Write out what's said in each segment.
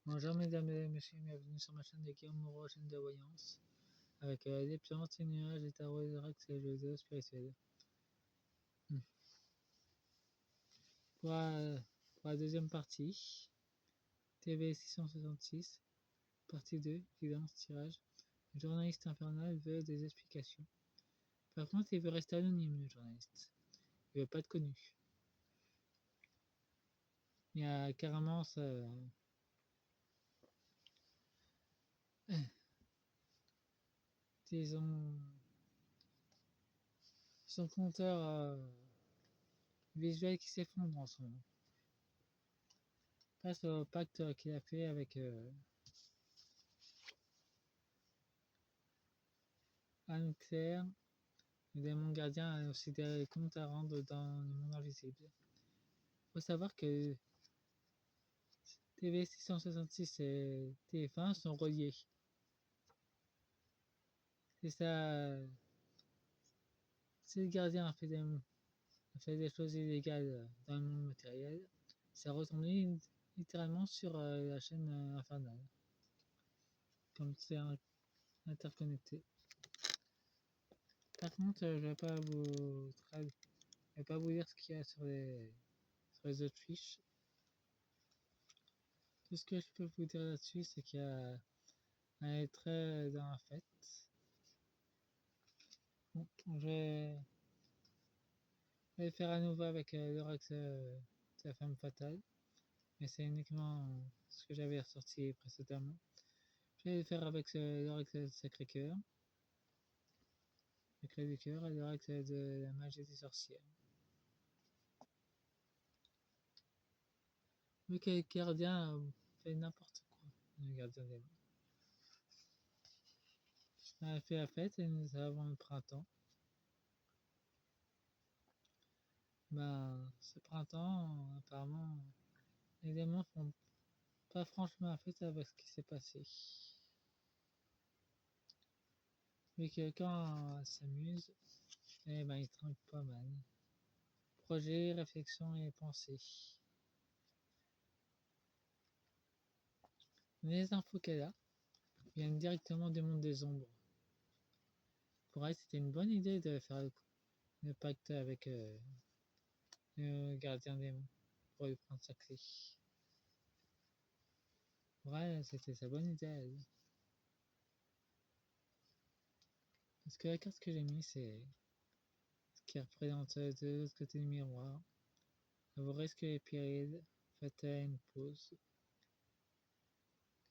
Bonjour mesdames et messieurs, bienvenue sur ma chaîne de Guillaume Moreau, chaîne de voyance, avec des plantes, des nuages, des tarots, des oracle et des jeux spirituels. Pour la deuxième partie, TV 666, partie 2, guidance, tirage. Le journaliste infernal veut des explications. Par contre, il veut rester anonyme, le journaliste. Il veut pas être connu. Il y a carrément disons, son compteur visuel qui s'effondre en ce moment. Grâce au pacte qu'il a fait avec Anne-Claire, le démon gardien a aussi des comptes à rendre dans le monde invisible. Il faut savoir que TV 666 et TF1 sont reliés. C'est ça. Si le gardien a fait des choses illégales dans le monde matériel, ça retombe littéralement sur la chaîne infernale. Comme c'est interconnecté. Par contre, je vais pas vous dire ce qu'il y a sur les autres fiches. Tout ce que je peux vous dire là-dessus, c'est qu'il y a un trait dans la fête. Bon, je vais faire à nouveau avec l'oracle de la femme fatale, mais c'est uniquement ce que j'avais ressorti précédemment. Je vais le faire avec l'oracle de Sacré-Cœur, le clé du cœur, et l'oracle de la magie des sorcières. Vu que le gardien fait n'importe quoi, le gardien des mots. On a fait la fête et nous avons le printemps. Ce printemps, apparemment, les démons font pas franchement la fête avec ce qui s'est passé. Mais que quand elle s'amuse, il trinque pas mal. Projet, réflexion et pensée. Les infos qu'elle a viennent directement du monde des ombres. Pour elle, c'était une bonne idée de faire le pacte avec le gardien des monts pour lui prendre sa clé. Pour elle, c'était sa bonne idée à elle. Parce que la carte que j'ai mise, c'est ce qui représente de l'autre côté du miroir. À vos risques et périls, faites une pause.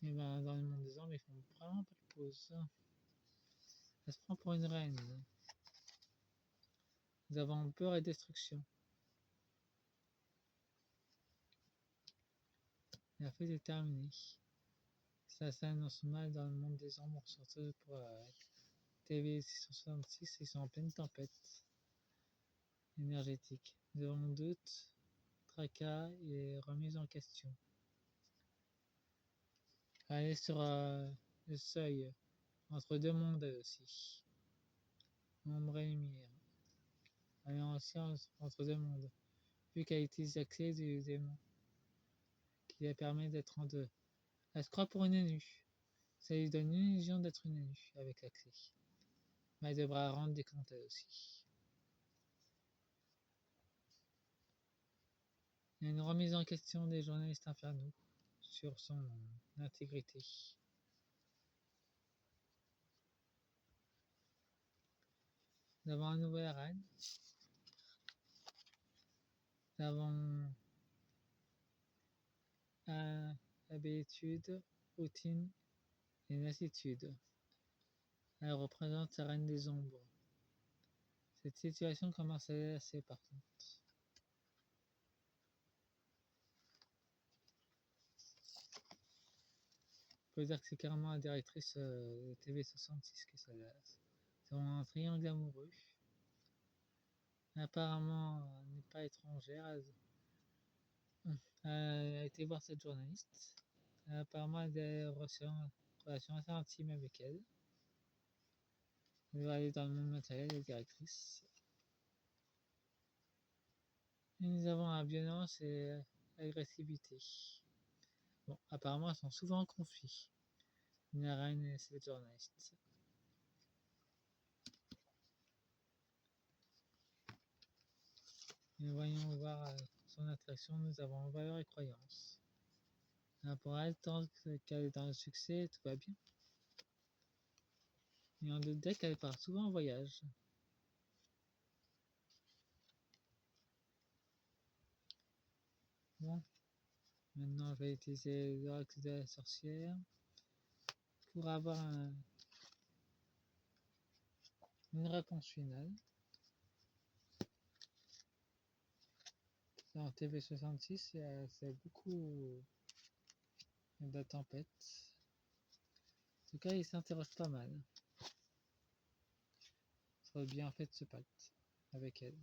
Et dans le monde des ombres, ils font vraiment pas de pause. Elle se prend pour une reine. Nous avons peur et destruction. La fête est terminée. Ça s'annonce mal dans le monde des ombres, surtout pour TV 666, ils sont en pleine tempête énergétique. Nous avons doutes, tracas et remises en question. Elle est sur le seuil entre deux mondes aussi. Ombre et lumière. Elle est aussi entre deux mondes, vu qu'elle utilise la clé du démon, qui lui permet d'être en deux. Elle se croit pour une nue. Ça lui donne l'illusion d'être une nue avec la clé. Mais elle devra rendre des comptes elle aussi. Il y a une remise en question des journalistes infernaux sur son intégrité. Nous avons un nouvel reine. Nous avons la béatitude, routine et lassitude. Elle représente la reine des ombres. Cette situation commence à la lasser par contre. On peut dire que c'est carrément la directrice de TV66 qui ça lasse. Nous avons un triangle amoureux. Apparemment, elle n'est pas étrangère. Elle a été voir cette journaliste. Apparemment, elle a des relations assez intimes avec elle. Elle va aller dans le monde matériel, la directrice. Et nous avons la violence et l'agressivité. Bon, apparemment, elles sont souvent en conflit. La reine et ses journalistes. Mais voyons voir son attraction, nous avons valeur et croyance. Pour elle, tant qu'elle est dans le succès, tout va bien. Et en deux decks, elle part souvent en voyage. Bon, maintenant je vais utiliser l'oracle de la sorcière pour avoir une réponse finale. Dans TV66, c'est beaucoup de la tempête. En tout cas, il s'interroge pas mal. Ça serait bien fait ce pacte avec elle.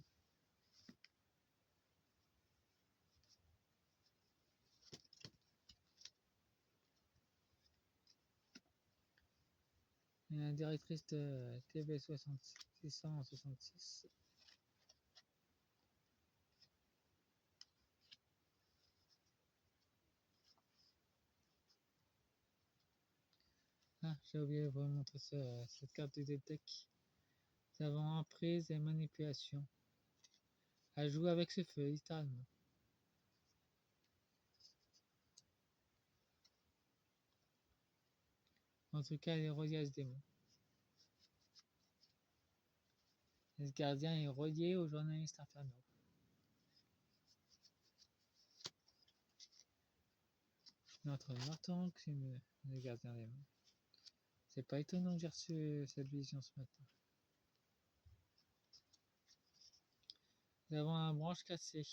Et la directrice de TV666. Ah, j'ai oublié de vous montrer cette carte du deck. Nous avons emprise et manipulation. Elle joue avec ce feu, littéralement. En tout cas, elle est reliée à ce démon. Et ce gardien est relié aux journalistes infernaux. Notre Norton, c'est le gardien démon. C'est pas étonnant que j'ai reçu cette vision ce matin. Nous avons un branche cassée.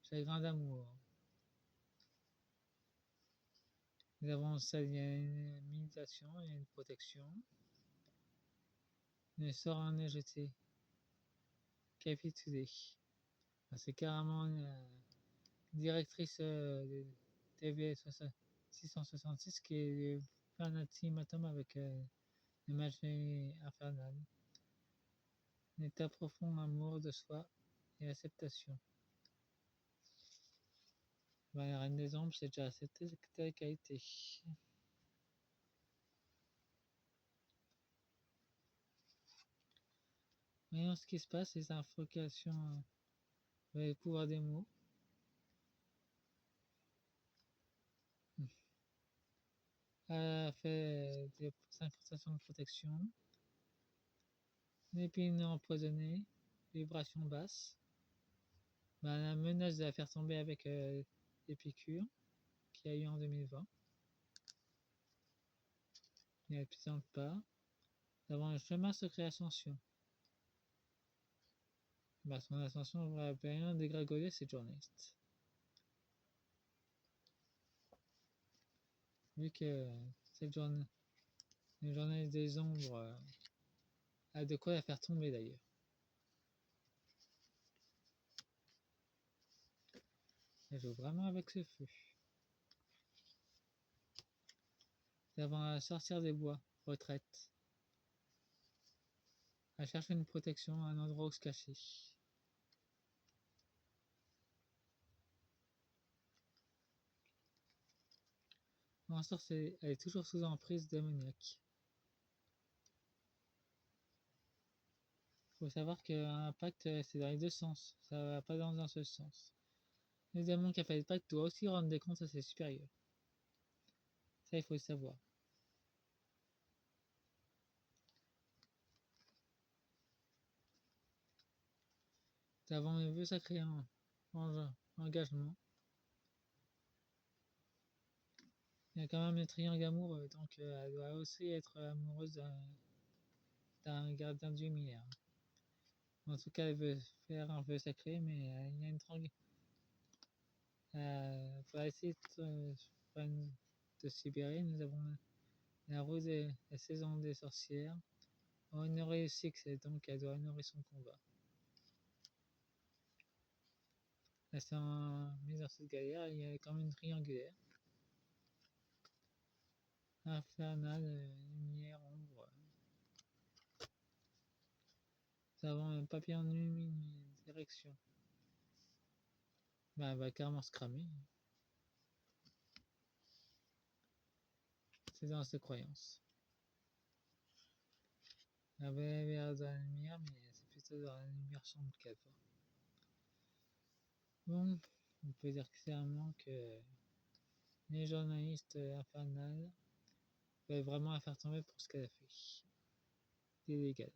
Chagrin d'amour. Nous avons une méditation et une protection. Le sort en est jeté. Capitulé. C'est carrément une directrice de TV 666 qui fait un ultimatum avec le magie infernal. Un état profond amour de soi et acceptation. La reine des ombres, c'est déjà accepté telle qualité. Voyons ce qui se passe, les invocations avec le pouvoir des mots. Elle a fait des incantations de protection. L'épine empoisonnée, vibration basse. La menace de la faire tomber avec l'épicure qu'il y a eu en 2020. Il ne présente pas. Nous avons un chemin secret ascension. Son ascension va bien dégringoler cette journaliste. Vu que cette journée, le journaliste des ombres a de quoi la faire tomber d'ailleurs. Elle joue vraiment avec ce feu. Nous avons à sortir des bois, retraite. À chercher une protection, un endroit où se cacher. En sorcier, elle est toujours sous emprise démoniaque. Faut savoir qu'un pacte, c'est dans les deux sens. Ça va pas dans un seul sens. Le démon qui a fait le pacte doit aussi rendre des comptes à ses supérieurs. Ça, il faut le savoir. Nous avons un vœu sacré en engagement. Il y a quand même le triangle amoureux, donc elle doit aussi être amoureuse d'un gardien du millénaire. En tout cas, elle veut faire un vœu sacré, mais il y a une triangle. Pour essayer de se libérer, nous avons la roue de la saison des sorcières. Honorer le succès, donc elle doit honorer son combat. Là, c'est mise dans cette galère, il y a quand même une triangulaire. Infernal, lumière, ombre. Nous avons un papier en une direction. Elle va carrément se cramer. C'est dans ses croyances. La vraie lumière dans la lumière, mais c'est plutôt dans la lumière sombre qu'elle va. Bon, on peut dire clairement que les journalistes infernales peuvent vraiment la faire tomber pour ce qu'elle a fait. C'est illégal.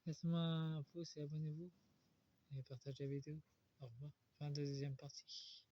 Laissez-moi un pouce et abonnez-vous et partagez la vidéo. Au revoir. Fin de deuxième partie.